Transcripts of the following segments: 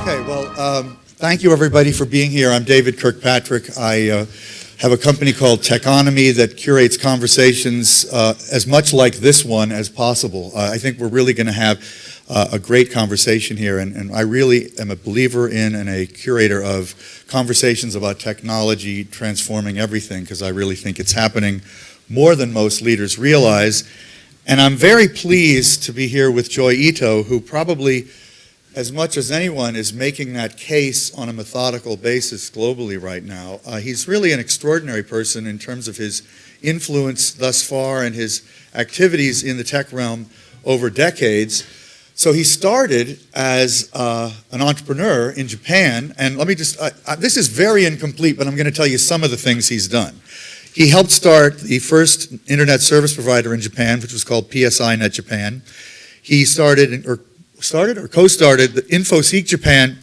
Okay, well, thank you everybody for being here. I'm David Kirkpatrick. I have a company called Techonomy that curates conversations as much like this one as possible. I think we're really going to have a great conversation here, and I really am a believer in and a curator of conversations about technology transforming everything, because I really think it's happening more than most leaders realize. And I'm very pleased to be here with Joi Ito, who probably, as much as anyone, is making that case on a methodical basis globally right now. He's really an extraordinary person in terms of his influence thus far and his activities in the tech realm over decades. So he started as an entrepreneur in Japan, and let me just, this is very incomplete, but I'm going to tell you some of the things he's done. He helped start the first internet service provider in Japan, which was called PSI Net Japan. He co-started the InfoSeek Japan,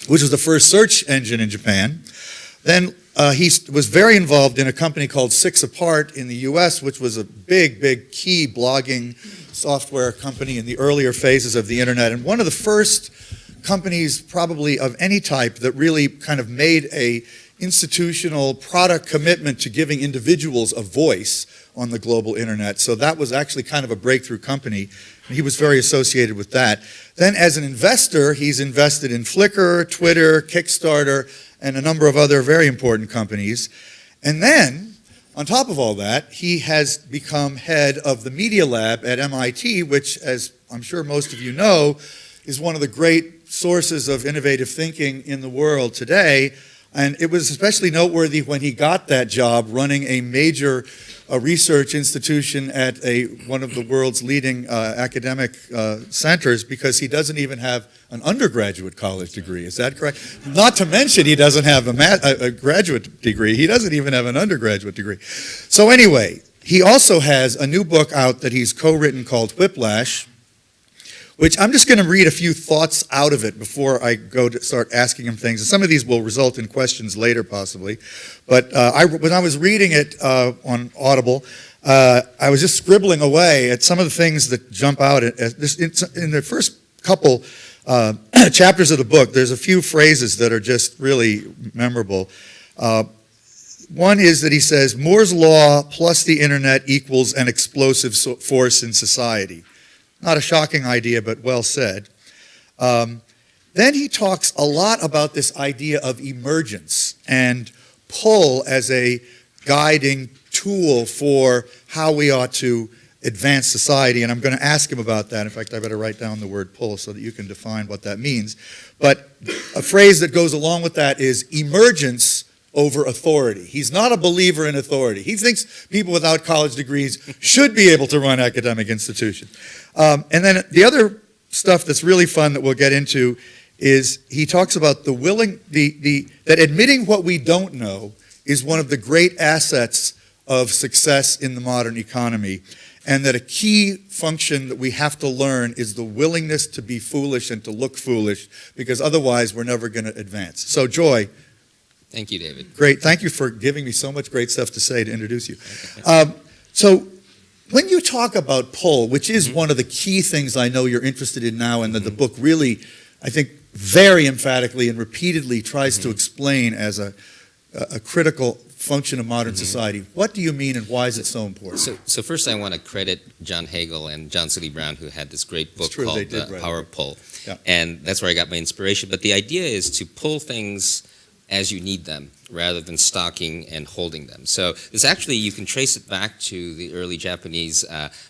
which was the first search engine in Japan. Then he was very involved in a company called 6apart in the US, which was a big key blogging software company in the earlier phases of the internet, and one of the first companies probably of any type that really kind of made a institutional product commitment to giving individuals a voice on the global internet. So that was actually kind of a breakthrough company. He was very associated with that. Then as an investor, he's invested in Flickr, Twitter, Kickstarter, and a number of other very important companies. And then, on top of all that, he has become head of the Media Lab at MIT, which, as I'm sure most of you know, is one of the great sources of innovative thinking in the world today. And it was especially noteworthy when he got that job running a major research institution at one of the world's leading academic centers, because he doesn't even have an undergraduate college degree. Is that correct? Not to mention he doesn't have a graduate degree. He doesn't even have an undergraduate degree. So anyway, he also has a new book out that he's co-written called Whiplash, which I'm just going to read a few thoughts out of it before I go to start asking him things. And some of these will result in questions later, possibly. But when I was reading it on Audible, I was just scribbling away at some of the things that jump out. In the first couple chapters of the book, there's a few phrases that are just really memorable. One is that he says, Moore's law plus the internet equals an explosive force in society. Not a shocking idea, but well said. Then he talks a lot about this idea of emergence and pull as a guiding tool for how we ought to advance society, and I'm going to ask him about that. In fact, I better write down the word pull so that you can define what that means. But a phrase that goes along with that is emergence over authority. He's not a believer in authority. He thinks people without college degrees should be able to run academic institutions. And then the other stuff that's really fun that we'll get into is he talks about that admitting what we don't know is one of the great assets of success in the modern economy, and that a key function that we have to learn is the willingness to be foolish and to look foolish, because otherwise we're never going to advance. So Joi. Thank you, David. Great. Thank you for giving me so much great stuff to say to introduce you. So when you talk about pull, which is one of the key things I know you're interested in now, and that the book really, I think, very emphatically and repeatedly tries to explain as a critical function of modern society, what do you mean and why is it so important? So first I want to credit John Hagel and John C. Brown, who had this great book called The Power of Pull. Yeah. And that's where I got my inspiration. But the idea is to pull things as you need them, rather than stocking and holding them. So this actually, you can trace it back to the early Japanese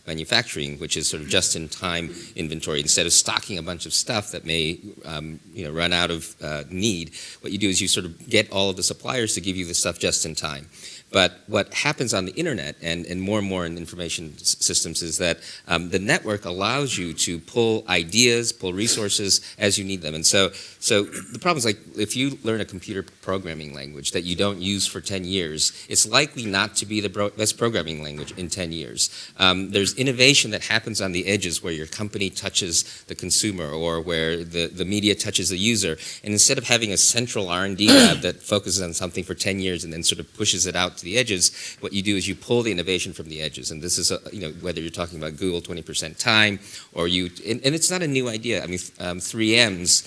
manufacturing, which is sort of just-in-time inventory. Instead of stocking a bunch of stuff that may run out of need, what you do is you sort of get all of the suppliers to give you the stuff just in time. But what happens on the internet and more in information systems is that the network allows you to pull ideas, pull resources as you need them. And so the problem is, like, if you learn a computer programming language that you don't use for 10 years, it's likely not to be the best programming language in 10 years. There's innovation that happens on the edges where your company touches the consumer or where the media touches the user. And instead of having a central R&D lab that focuses on something for 10 years and then sort of pushes it out out to the edges, what you do is you pull the innovation from the edges. And this is, whether you're talking about Google 20% time, or and it's not a new idea. I mean, 3M's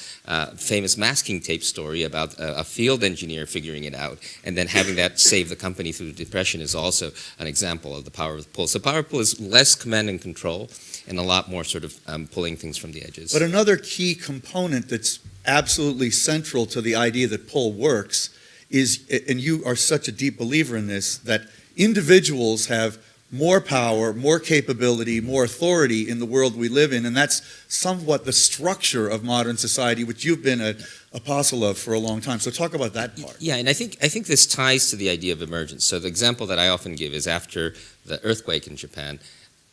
famous masking tape story about a field engineer figuring it out and then having that save the company through the depression is also an example of the power of the pull. So power pull is less command and control and a lot more sort of pulling things from the edges. But another key component that's absolutely central to the idea that pull works is, and you are such a deep believer in this, that individuals have more power, more capability, more authority in the world we live in, and that's somewhat the structure of modern society, which you've been an apostle of for a long time. So talk about that part. Yeah, and I think this ties to the idea of emergence. So the example that I often give is after the earthquake in Japan,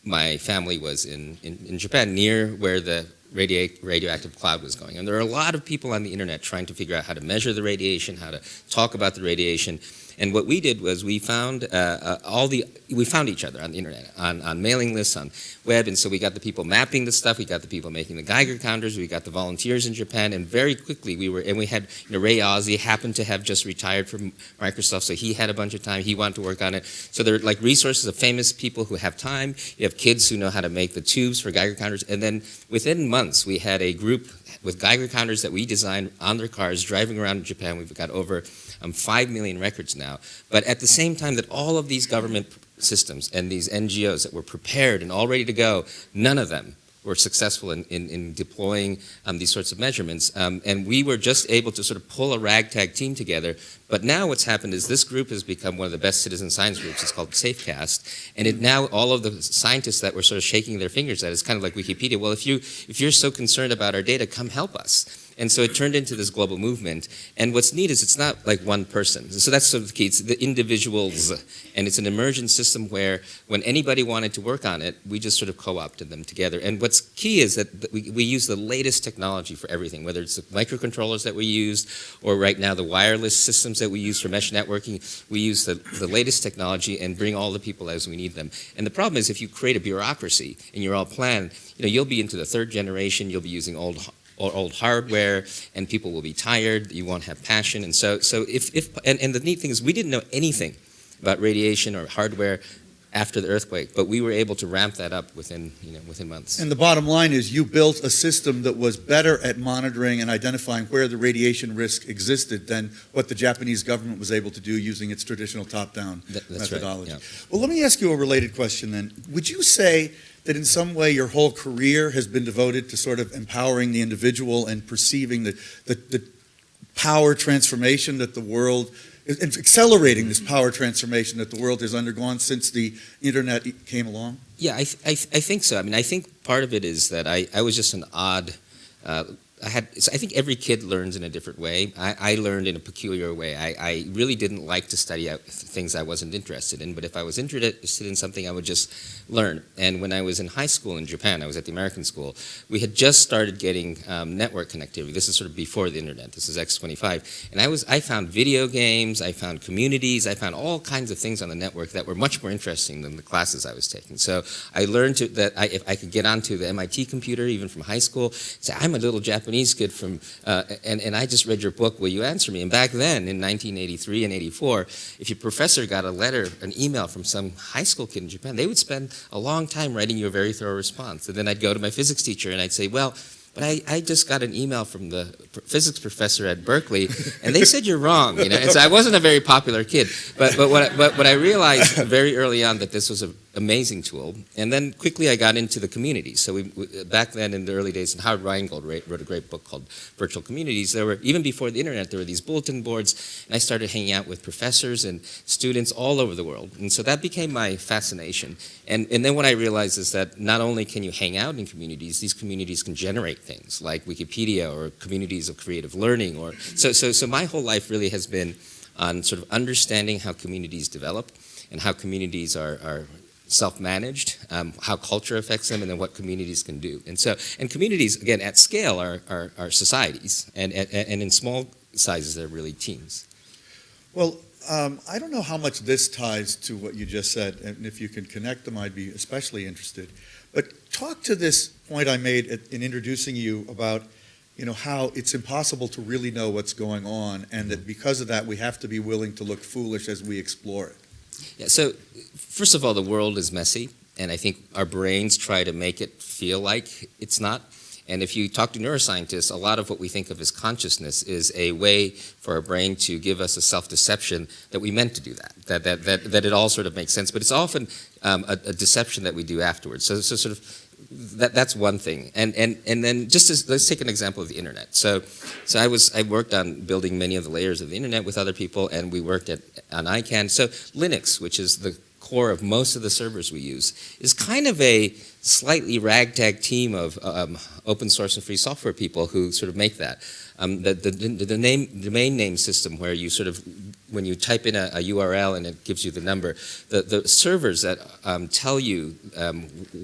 my family was in Japan near where the radioactive cloud was going. And there are a lot of people on the internet trying to figure out how to measure the radiation, how to talk about the radiation. And what we did was we found each other on the internet, on mailing lists, on web, and so we got the people mapping the stuff, we got the people making the Geiger counters, we got the volunteers in Japan, and very quickly we had Ray Ozzie happened to have just retired from Microsoft, so he had a bunch of time, he wanted to work on it. So there are like resources of famous people who have time, you have kids who know how to make the tubes for Geiger counters, and then within months we had a group with Geiger counters that we designed on their cars driving around Japan. We've got over 5 million records now. But at the same time that all of these government systems and these NGOs that were prepared and all ready to go, none of them were successful in deploying these sorts of measurements. And we were just able to sort of pull a ragtag team together. But now what's happened is this group has become one of the best citizen science groups. It's called SafeCast. And now all of the scientists that were sort of shaking their fingers at it, it's kind of like Wikipedia. Well, if you're so concerned about our data, come help us. And so it turned into this global movement. And what's neat is it's not like one person. So that's sort of the key. It's the individuals. And it's an emergent system where when anybody wanted to work on it, we just sort of co-opted them together. And what's key is that we use the latest technology for everything, whether it's the microcontrollers that we used or right now the wireless systems that we use for mesh networking. We use the latest technology and bring all the people as we need them. And the problem is if you create a bureaucracy and you're all planned, you'll be into the third generation, you'll be using old hardware, and people will be tired. You won't have passion, and so and the neat thing is we didn't know anything about radiation or hardware after the earthquake, but we were able to ramp that up within months. And the bottom line is you built a system that was better at monitoring and identifying where the radiation risk existed than what the Japanese government was able to do using its traditional top-down methodology. Right, yeah. Well, let me ask you a related question then. Would you say that in some way your whole career has been devoted to sort of empowering the individual and perceiving the power transformation that the world, and accelerating this power transformation that the world has undergone since the internet came along? Yeah, I think so. I mean, I think part of it is that I was just an odd I think every kid learns in a different way. I learned in a peculiar way. I really didn't like to study out things I wasn't interested in, but if I was interested in something, I would just learn. And when I was in high school in Japan, I was at the American school, we had just started getting network connectivity. This is sort of before the internet. This is X25. And I found video games, I found communities, I found all kinds of things on the network that were much more interesting than the classes I was taking. So I learned that if I could get onto the MIT computer, even from high school, say, I'm a little Japanese kid from, and I just read your book, will you answer me? And back then, in 1983 and 84, if your professor got a letter, an email from some high school kid in Japan, they would spend a long time writing you a very thorough response. And then I'd go to my physics teacher and I'd say, well, but I just got an email from the physics professor at Berkeley, and they said you're wrong, And so I wasn't a very popular kid. But what I realized very early on that this was an amazing tool, and then quickly I got into the communities. So back then in the early days, and Howard Rheingold wrote a great book called Virtual Communities. There were, even before the internet, there were these bulletin boards, and I started hanging out with professors and students all over the world. And so that became my fascination. And then what I realized is that not only can you hang out in communities, these communities can generate things like Wikipedia or communities of creative learning. So my whole life really has been on sort of understanding how communities develop and how communities are self-managed, how culture affects them, and then what communities can do. And communities, again, at scale are societies, and in small sizes they're really teams. Well, I don't know how much this ties to what you just said, and if you can connect them, I'd be especially interested. But talk to this point I made in introducing you about, how it's impossible to really know what's going on, and that because of that, we have to be willing to look foolish as we explore it. Yeah, so first of all, the world is messy, and I think our brains try to make it feel like it's not. And if you talk to neuroscientists, a lot of what we think of as consciousness is a way for our brain to give us a self-deception that we meant to do that it all sort of makes sense. But it's often a deception that we do afterwards. So sort of that's one thing. And then just let's take an example of the internet. So I worked on building many of the layers of the internet with other people, and we worked on ICANN. So Linux, which is the core of most of the servers we use, is kind of a slightly ragtag team of open source and free software people who sort of make that. The domain name system, where you sort of, when you type in a URL and it gives you the number, the servers that tell you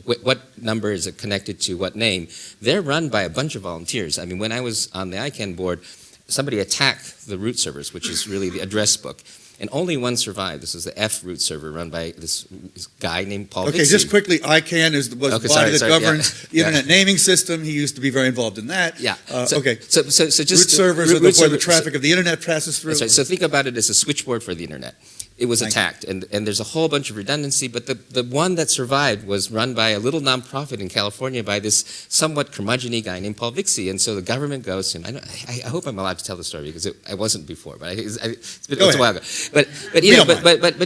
what number is it connected to what name, they're run by a bunch of volunteers. I mean, when I was on the ICANN board, somebody attacked the root servers, which is really the address book. And only one survived. This was the F root server run by this guy named Paul Okay, Vixie. just quickly, ICANN was the body that governs the internet naming system. He used to be very involved in that. Yeah. Okay. So just root servers are where the traffic of the internet passes through. That's right. So think about it as a switchboard for the internet. It was attacked, and there's a whole bunch of redundancy, but the one that survived was run by a little nonprofit in California by this somewhat curmudgeon-y guy named Paul Vixie. And so the government goes to him. I hope I'm allowed to tell the story because I wasn't before, but it's been a while ago. But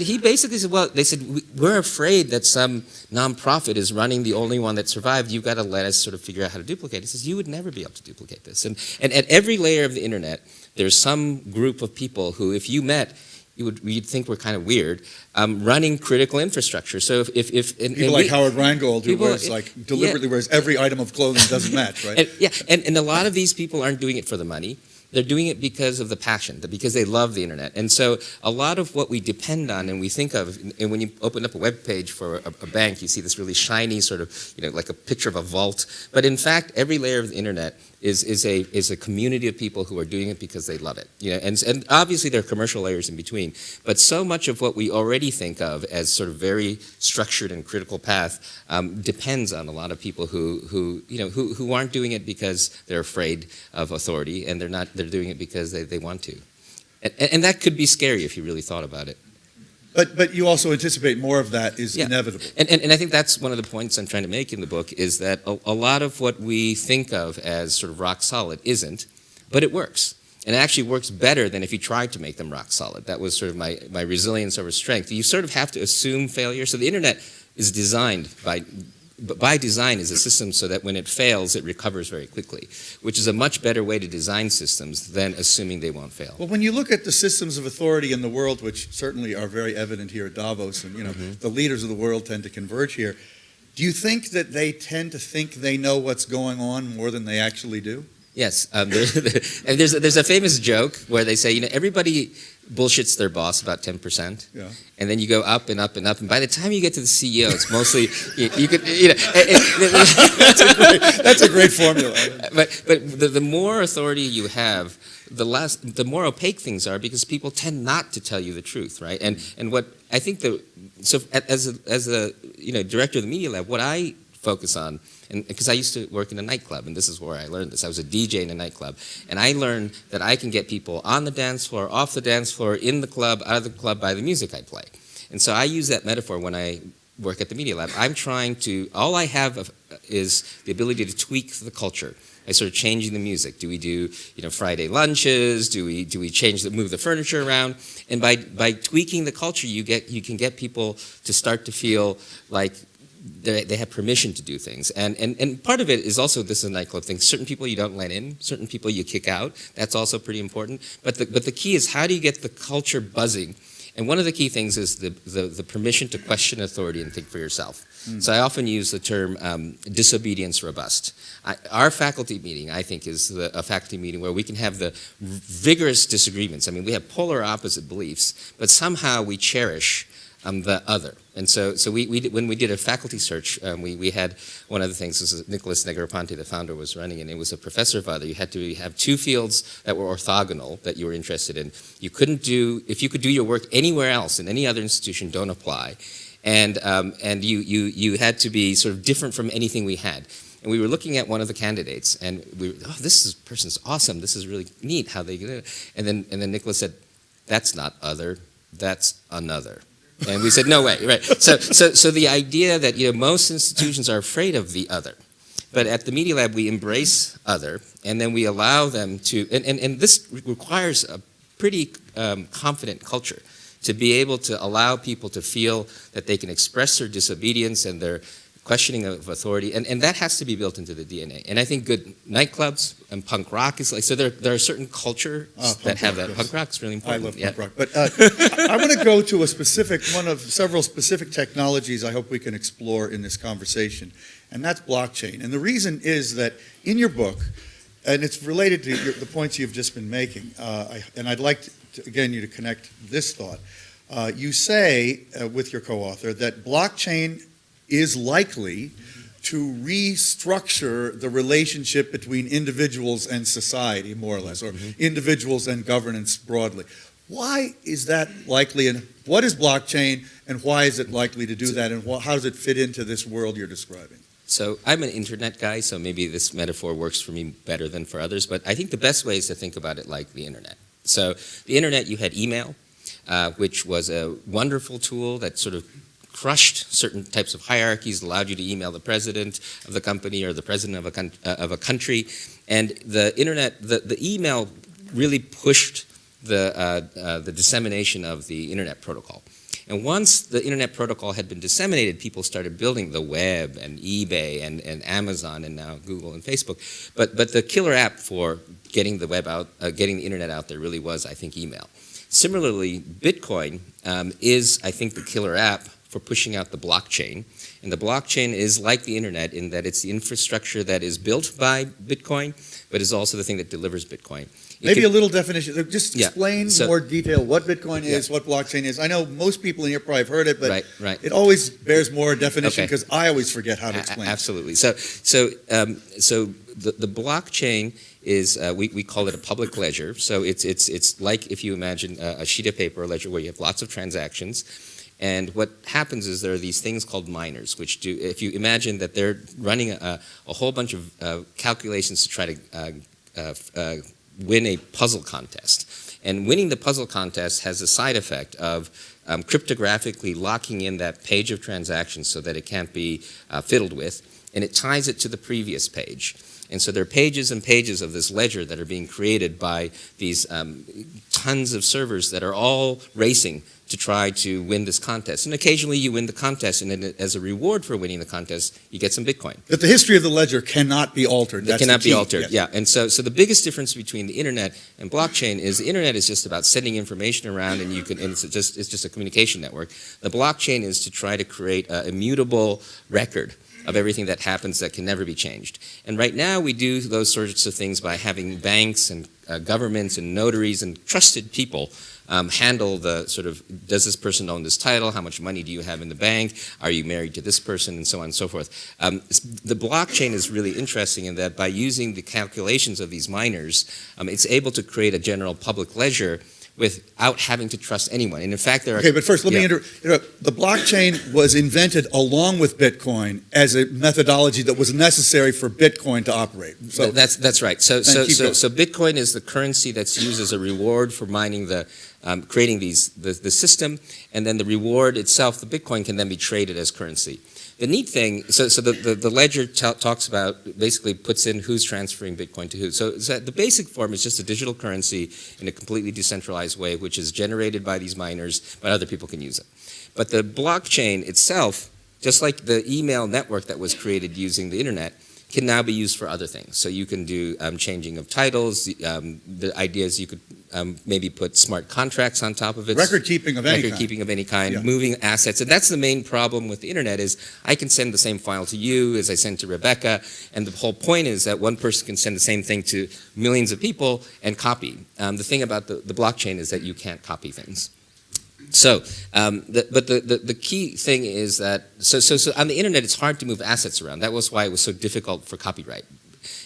he basically said, well, they said, we're afraid that some nonprofit is running the only one that survived. You've got to let us sort of figure out how to duplicate it. He says, you would never be able to duplicate this. And at every layer of the internet, there's some group of people who, if you met, you'd think we're kind of weird, running critical infrastructure. So if people like Howard Rheingold, who wears deliberately wears every item of clothing that doesn't match, right? And a lot of these people aren't doing it for the money. They're doing it because of the passion, because they love the internet. And so a lot of what we depend on and we think of, and when you open up a web page for a bank, you see this really shiny sort of, like a picture of a vault. But in fact, every layer of the internet is a community of people who are doing it because they love it. And obviously there are commercial layers in between. But so much of what we already think of as sort of very structured and critical path depends on a lot of people who aren't doing it because they're afraid of authority, and they're doing it because they want to. And that could be scary if you really thought about it. But you also anticipate more of that is inevitable. And I think that's one of the points I'm trying to make in the book, is that a lot of what we think of as sort of rock solid isn't, but it works. And it actually works better than if you tried to make them rock solid. That was sort of my resilience over strength. You sort of have to assume failure. So the internet is designed by design is a system so that when it fails, it recovers very quickly, which is a much better way to design systems than assuming they won't fail. Well, when you look at the systems of authority in the world, which certainly are very evident here at Davos, and the leaders of the world tend to converge here, do you think that they tend to think they know what's going on more than they actually do? Yes. There's a famous joke where they say, everybody bullshits their boss about 10%, and then you go up and up and up, and by the time you get to the CEO, it's mostly that's a great formula. But the more authority you have, the more opaque things are, because people tend not to tell you the truth, right? And what I think as a director of the Media Lab, what I focus on, and because I used to work in a nightclub, and this is where I learned this. I was a DJ in a nightclub, and I learned that I can get people on the dance floor, off the dance floor, in the club, out of the club by the music I play. And so I use that metaphor when I work at the Media Lab. I'm trying to, all I have is the ability to tweak the culture. I sort of changing the music. Do we do Friday lunches? Do we move the furniture around? And by tweaking the culture, you can get people to start to feel like they have permission to do things. And part of it is also, this is a nightclub thing, certain people you don't let in, certain people you kick out. That's also pretty important. But the key is, how do you get the culture buzzing? And one of the key things is the permission to question authority and think for yourself. So I often use the term disobedience robust. Our faculty meeting, I think, is a faculty meeting where we can have the vigorous disagreements. I mean, we have polar opposite beliefs, but somehow we cherish the other. And so when we did a faculty search, we had one of the things, this is Nicholas Negroponte, the founder, was running, and it was a professor of other. You had to have two fields that were orthogonal that you were interested in. You couldn't do, if you could do your work anywhere else in any other institution, don't apply. And you had to be sort of different from anything we had. And we were looking at one of the candidates, and this person's awesome. This is really neat how they get it. And then Nicholas said, that's not other, that's another. And we said, no way, right? So the idea that most institutions are afraid of the other, but at the Media Lab we embrace other, and then we allow them to, and this requires a pretty confident culture to be able to allow people to feel that they can express their disobedience and their questioning of authority, and that has to be built into the DNA. And I think good nightclubs and punk rock is like, so there are certain cultures that have that. Yes. Punk rock is really important. I love punk rock. But I want to go to a specific, one of several specific technologies I hope we can explore in this conversation, and that's blockchain. And the reason is that in your book, and it's related to the points you've just been making, and I'd like again you to connect this thought. You say with your co-author that blockchain is likely to restructure the relationship between individuals and society, more or less, or individuals and governance broadly. Why is that likely, and what is blockchain, and why is it likely to do that, and how does it fit into this world you're describing? So I'm an internet guy, so maybe this metaphor works for me better than for others, but I think the best way is to think about it like the internet. So the internet, you had email, which was a wonderful tool that sort of crushed certain types of hierarchies, allowed you to email the president of the company or the president of a country. And the internet, the email really pushed the dissemination of the internet protocol. And once the internet protocol had been disseminated, people started building the web and eBay and Amazon and now Google and Facebook. But the killer app for getting the web out, getting the internet out there really was, I think, email. Similarly, Bitcoin is, I think, the killer app for pushing out the blockchain. And the blockchain is like the internet in that it's the infrastructure that is built by Bitcoin, but is also the thing that delivers Bitcoin. Maybe a little definition. Just explain more detail what Bitcoin is, what blockchain is. I know most people in here probably have heard it, but it always bears more definition because I always forget how to explain it. Absolutely. So the blockchain is, we call it a public ledger. So it's like if you imagine a sheet of paper, a ledger where you have lots of transactions. And what happens is there are these things called miners, which do, if you imagine that they're running a whole bunch of calculations to try to win a puzzle contest. And winning the puzzle contest has a side effect of cryptographically locking in that page of transactions so that it can't be fiddled with, and it ties it to the previous page. And so there are pages and pages of this ledger that are being created by these tons of servers that are all racing to try to win this contest. And occasionally you win the contest, and then as a reward for winning the contest, you get some Bitcoin. But the history of the ledger cannot be altered. It cannot be altered, yeah. And so the biggest difference between the internet and blockchain is the internet is just about sending information around, and it's just a communication network. The blockchain is to try to create an immutable record of everything that happens that can never be changed. And right now we do those sorts of things by having banks and governments and notaries and trusted people handle the sort of, does this person own this title? How much money do you have in the bank? Are you married to this person? And so on and so forth. The blockchain is really interesting in that by using the calculations of these miners, it's able to create a general public ledger without having to trust anyone. And in fact, there are... Okay, but first, let me interrupt. The blockchain was invented along with Bitcoin as a methodology that was necessary for Bitcoin to operate. So that's right. So Bitcoin is the currency that's used as a reward for mining creating the system, and then the reward itself, the Bitcoin, can then be traded as currency. The neat thing, the ledger talks about, basically puts in who's transferring Bitcoin to who. So the basic form is just a digital currency in a completely decentralized way, which is generated by these miners, but other people can use it. But the blockchain itself, just like the email network that was created using the internet, can now be used for other things. So you can do changing of titles. The idea is you could maybe put smart contracts on top of it. Record keeping of any kind. Moving assets. And that's the main problem with the internet is I can send the same file to you as I sent to Rebecca. And the whole point is that one person can send the same thing to millions of people and copy. The thing about the blockchain is that you can't copy things. So, but the key thing is that, so on the internet it's hard to move assets around. That was why it was so difficult for copyright.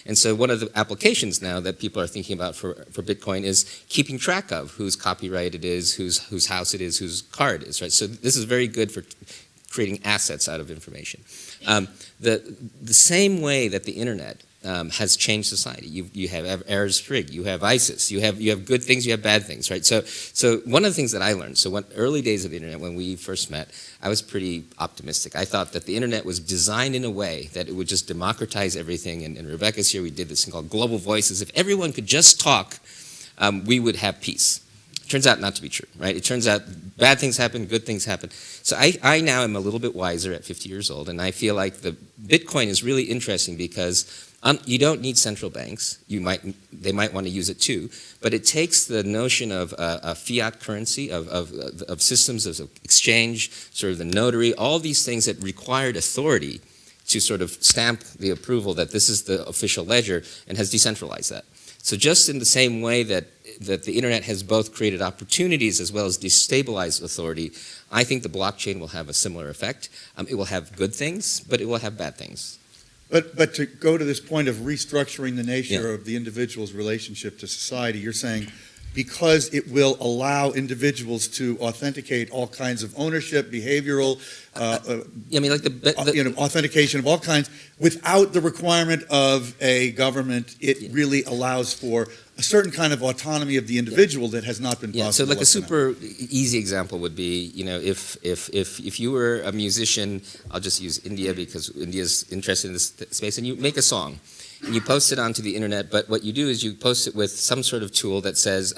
And so one of the applications now that people are thinking about for Bitcoin is keeping track of whose copyright it is, whose house it is, whose car it is, right? So this is very good for creating assets out of information. The same way that the internet has changed society. You have Ayers-Sprig, you have ISIS, you have good things, you have bad things, right? So one of the things that I learned, so early days of the internet, when we first met, I was pretty optimistic. I thought that the internet was designed in a way that it would just democratize everything, and Rebecca's here, we did this thing called Global Voices. If everyone could just talk, we would have peace. Turns out not to be true, right? It turns out bad things happen, good things happen. So I now am a little bit wiser at 50 years old, and I feel like the Bitcoin is really interesting because you don't need central banks. They might want to use it too, but it takes the notion of a fiat currency, of systems of exchange, sort of the notary, all these things that required authority to sort of stamp the approval that this is the official ledger, and has decentralized that. So just in the same way that the internet has both created opportunities as well as destabilized authority, I think the blockchain will have a similar effect. It will have good things, but it will have bad things. But to go to this point of restructuring the nature of the individual's relationship to society, you're saying because it will allow individuals to authenticate all kinds of ownership, behavioral, authentication of all kinds, without the requirement of a government, it really allows for a certain kind of autonomy of the individual that has not been possible. So like a super easy example would be, if you were a musician, I'll just use India because India's interested in this space, and you make a song. And you post it onto the internet, but what you do is you post it with some sort of tool that says,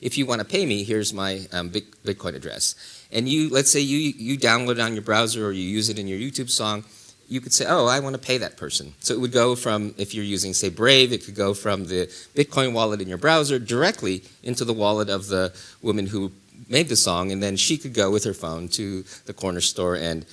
if you want to pay me, here's my Bitcoin address. And let's say you download it on your browser or you use it in your YouTube song, you could say, oh, I want to pay that person. So it would go from, if you're using, say, Brave, it could go from the Bitcoin wallet in your browser directly into the wallet of the woman who made the song, and then she could go with her phone to the corner store and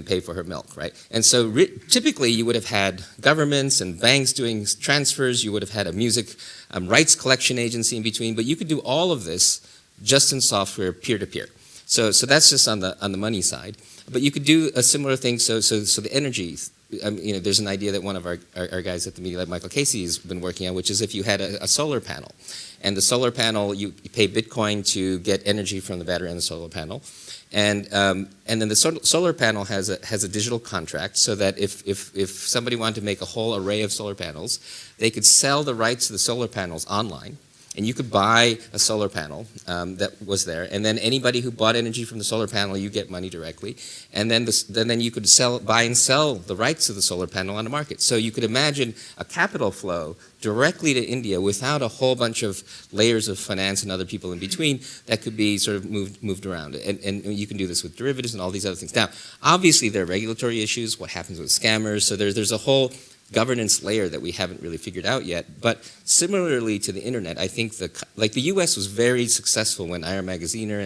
pay for her milk, right? And so typically you would have had governments and banks doing transfers, you would have had a music rights collection agency in between, but you could do all of this just in software, peer-to-peer. So that's just on the money side. But you could do a similar thing, so the energy, there's an idea that one of our guys at the Media Lab, Michael Casey, has been working on, which is if you had a solar panel, and the solar panel, you pay Bitcoin to get energy from the battery on the solar panel, and then the solar panel has a digital contract, so that if somebody wanted to make a whole array of solar panels, they could sell the rights to the solar panels online. And you could buy a solar panel that was there, and then anybody who bought energy from the solar panel, you get money directly, and then you could buy and sell the rights to the solar panel on the market. So you could imagine a capital flow directly to India without a whole bunch of layers of finance and other people in between that could be sort of moved around. And you can do this with derivatives and all these other things. Now, obviously there are regulatory issues, what happens with scammers, so there's a whole governance layer that we haven't really figured out yet. But similarly to the internet, I think the U.S. was very successful when IR Magaziner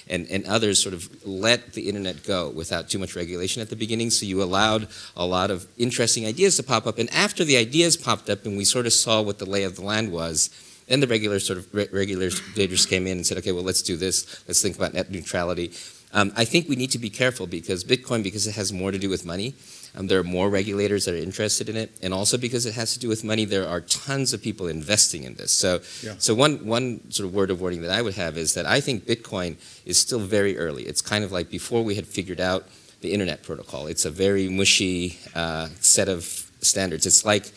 and others sort of let the internet go without too much regulation at the beginning. So you allowed a lot of interesting ideas to pop up. And after the ideas popped up and we sort of saw what the lay of the land was, then the regulators came in and said, okay, well, let's do this. Let's think about net neutrality. I think we need to be careful because Bitcoin, because it has more to do with money, there are more regulators that are interested in it, and also because it has to do with money, there are tons of people investing in this. So one sort of word of warning that I would have is that I think Bitcoin is still very early. It's kind of like before we had figured out the internet protocol. It's a very mushy set of standards. It's like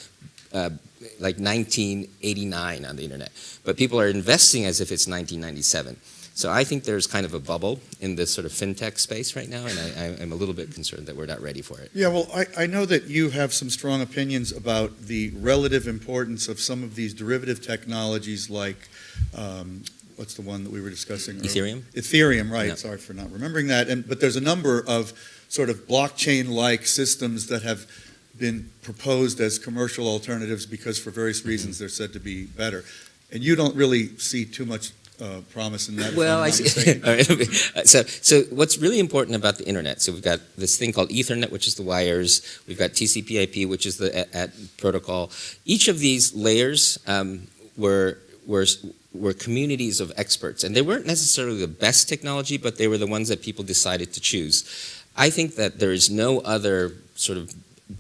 1989 on the internet, but people are investing as if it's 1997. So I think there's kind of a bubble in this sort of fintech space right now, and I'm a little bit concerned that we're not ready for it. Yeah, well, I know that you have some strong opinions about the relative importance of some of these derivative technologies like, what's the one that we were discussing earlier? Ethereum? Ethereum, right. Yeah. Sorry for not remembering that. But there's a number of sort of blockchain-like systems that have been proposed as commercial alternatives because for various reasons they're said to be better. And you don't really see too much promise in that. Well, I see. All right. So what's really important about the internet? So we've got this thing called Ethernet, which is the wires. We've got TCP/IP, which is the protocol. Each of these layers were communities of experts, and they weren't necessarily the best technology, but they were the ones that people decided to choose. I think that there is no other sort of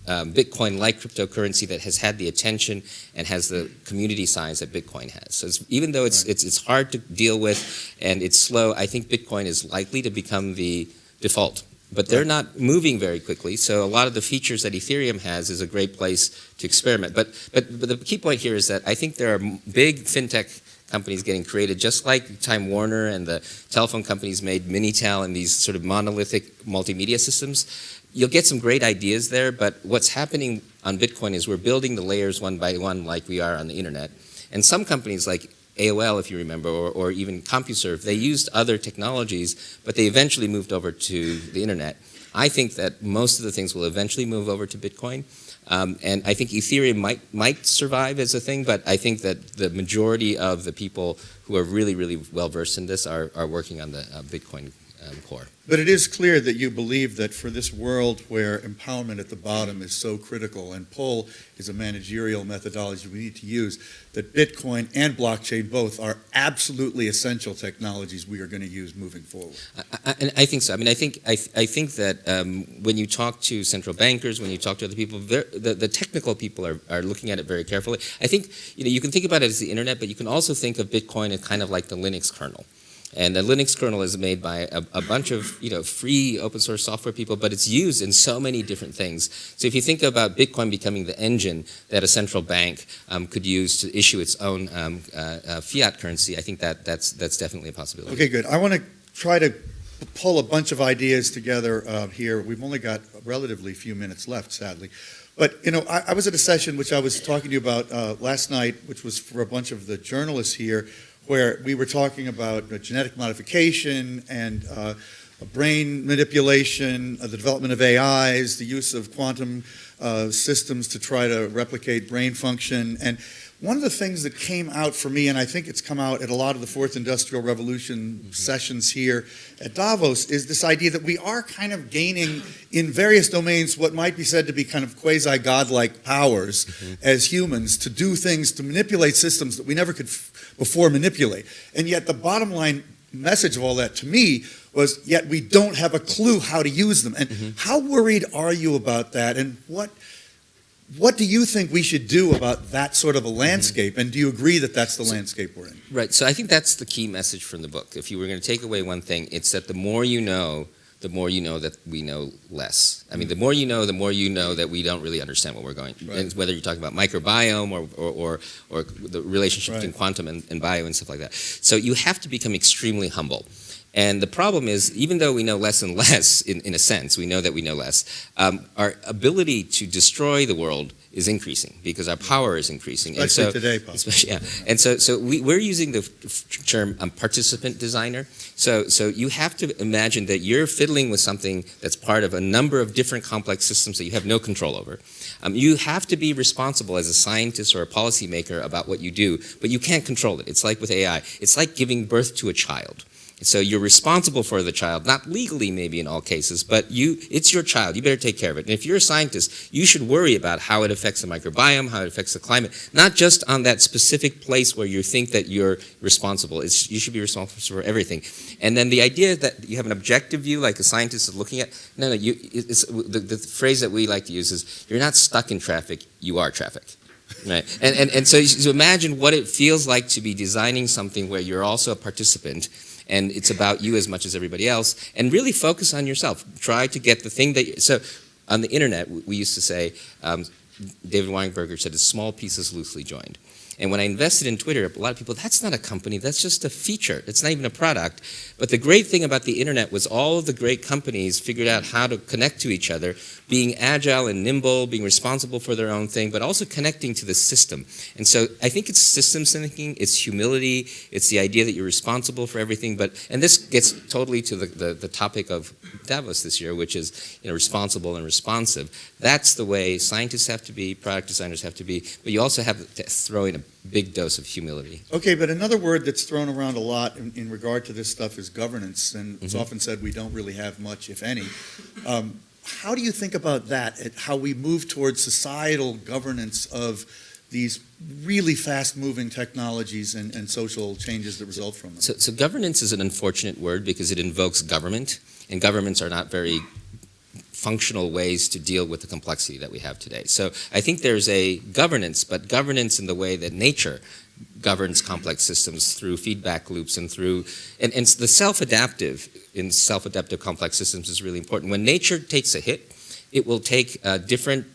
Bitcoin-like cryptocurrency that has had the attention and has the community size that Bitcoin has. So even though it's hard to deal with and it's slow, I think Bitcoin is likely to become the default but they're not moving very quickly. So a lot of the features that Ethereum has is a great place to experiment. But the key point here is that I think there are big fintech companies getting created, just like Time Warner and the telephone companies made Minitel and these sort of monolithic multimedia systems. You'll get some great ideas there, but what's happening on Bitcoin is we're building the layers one by one like we are on the internet. And some companies like AOL, if you remember, or even CompuServe, they used other technologies, but they eventually moved over to the internet. I think that most of the things will eventually move over to Bitcoin. And I think Ethereum might survive as a thing, but I think that the majority of the people who are really, really well-versed in this are working on the Bitcoin core. But it is clear that you believe that for this world where empowerment at the bottom is so critical and pull is a managerial methodology we need to use, that Bitcoin and blockchain both are absolutely essential technologies we are going to use moving forward. I think so. I mean, I think that when you talk to central bankers, when you talk to other people, the technical people are looking at it very carefully. I think you can think about it as the internet, but you can also think of Bitcoin as kind of like the Linux kernel. And the Linux kernel is made by a bunch of free open source software people, but it's used in so many different things. So if you think about Bitcoin becoming the engine that a central bank could use to issue its own fiat currency, I think that's definitely a possibility. Okay, good. I want to try to pull a bunch of ideas together here. We've only got a relatively few minutes left, sadly. But, I was at a session which I was talking to you about last night, which was for a bunch of the journalists here, where we were talking about genetic modification and brain manipulation, the development of AIs, the use of quantum systems to try to replicate brain function. And one of the things that came out for me, and I think it's come out at a lot of the Fourth Industrial Revolution sessions here at Davos, is this idea that we are kind of gaining in various domains what might be said to be kind of quasi-godlike powers as humans to do things, to manipulate systems that we never could before manipulate. And yet the bottom line message of all that to me was, yet we don't have a clue how to use them. And how worried are you about that? And what do you think we should do about that sort of a landscape? And do you agree that that's the landscape we're in? Right. So I think that's the key message from the book. If you were going to take away one thing, it's that the more you know that we know less. I mean, the more you know that we don't really understand what we're going. Right. And whether you're talking about microbiome or the relationship between quantum and bio and stuff like that. So you have to become extremely humble. And the problem is, even though we know less and less, in a sense, we know that we know less, our ability to destroy the world is increasing because our power is increasing. Especially and so, today, possibly. Especially, yeah. And so we're using the term participant designer. So you have to imagine that you're fiddling with something that's part of a number of different complex systems that you have no control over. You have to be responsible as a scientist or a policymaker about what you do, but you can't control it. It's like with AI. It's like giving birth to a child. So you're responsible for the child, not legally maybe in all cases, but it's your child. You better take care of it. And if you're a scientist, you should worry about how it affects the microbiome, how it affects the climate, not just on that specific place where you think that you're responsible. You should be responsible for everything. And then the idea that you have an objective view, like a scientist is looking at, the phrase that we like to use is, you're not stuck in traffic, you are traffic. Right. And so imagine what it feels like to be designing something where you're also a participant, and it's about you as much as everybody else, and really focus on yourself. Try to get the thing that so on the internet, we used to say, David Weinberger said, it's small pieces loosely joined. And when I invested in Twitter, a lot of people, that's not a company, that's just a feature. It's not even a product. But the great thing about the internet was all of the great companies figured out how to connect to each other, being agile and nimble, being responsible for their own thing, but also connecting to the system. And so I think it's systems thinking, it's humility, it's the idea that you're responsible for everything. And this gets totally to the topic of Davos this year, which is responsible and responsive. That's the way scientists have to be, product designers have to be, but you also have to throw in a big dose of humility. Okay, but another word that's thrown around a lot in regard to this stuff is governance, and it's often said we don't really have much, if any. How do you think about that, how we move towards societal governance of these really fast-moving technologies and social changes that result from them? So governance is an unfortunate word because it invokes government, and governments are not very functional ways to deal with the complexity that we have today. So I think there's a governance, but governance in the way that nature governs complex systems through feedback loops and through, and the self-adaptive complex systems is really important. When nature takes a hit, it will take different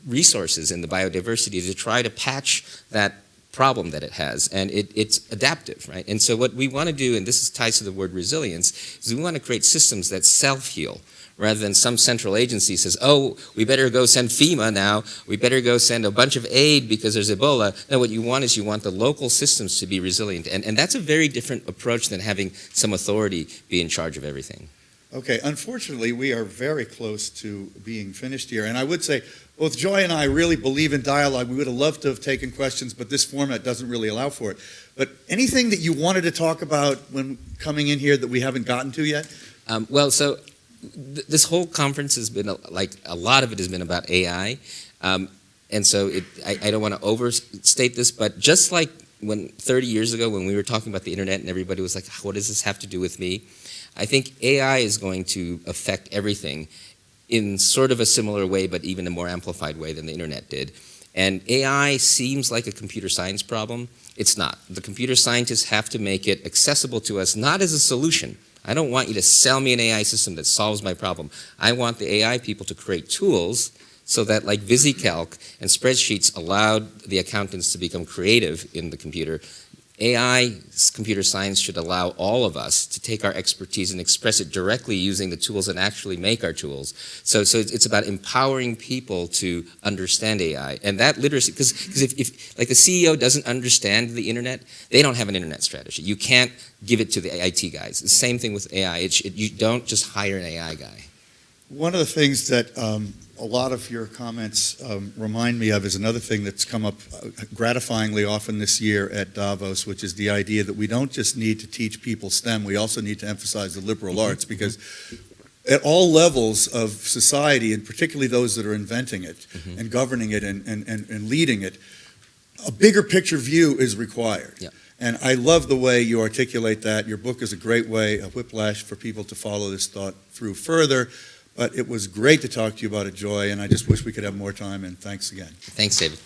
resources in the biodiversity to try to patch that problem that it has, and it's adaptive, right? And so what we want to do, and this ties to the word resilience, is we want to create systems that self-heal, rather than some central agency says, oh, we better go send FEMA now, we better go send a bunch of aid because there's Ebola. No, what you want is you want the local systems to be resilient, and that's a very different approach than having some authority be in charge of everything. Okay, unfortunately, we are very close to being finished here, and I would say both Joy and I really believe in dialogue. We would have loved to have taken questions, but this format doesn't really allow for it. But anything that you wanted to talk about when coming in here that we haven't gotten to yet? This whole conference has been, a lot of it has been about AI, and so I don't want to overstate this, but just like when 30 years ago when we were talking about the internet and everybody was like, what does this have to do with me? I think AI is going to affect everything in sort of a similar way, but even a more amplified way than the internet did. And AI seems like a computer science problem. It's not. The computer scientists have to make it accessible to us, not as a solution. I don't want you to sell me an AI system that solves my problem. I want the AI people to create tools so that, like VisiCalc and spreadsheets allowed the accountants to become creative in the computer. AI, computer science, should allow all of us to take our expertise and express it directly using the tools that actually make our tools. So it's about empowering people to understand AI. And that literacy, because if like the CEO doesn't understand the internet, they don't have an internet strategy. You can't give it to the IT guys. The same thing with AI. You don't just hire an AI guy. One of the things that a lot of your comments remind me of is another thing that's come up gratifyingly often this year at Davos, which is the idea that we don't just need to teach people STEM, we also need to emphasize the liberal arts, because at all levels of society, and particularly those that are inventing it and governing it and leading it, a bigger picture view is required. Yeah. And I love the way you articulate that. Your book is a great way, a whiplash for people to follow this thought through further. But it was great to talk to you about it, Joy, and I just wish we could have more time, and thanks again. Thanks, David.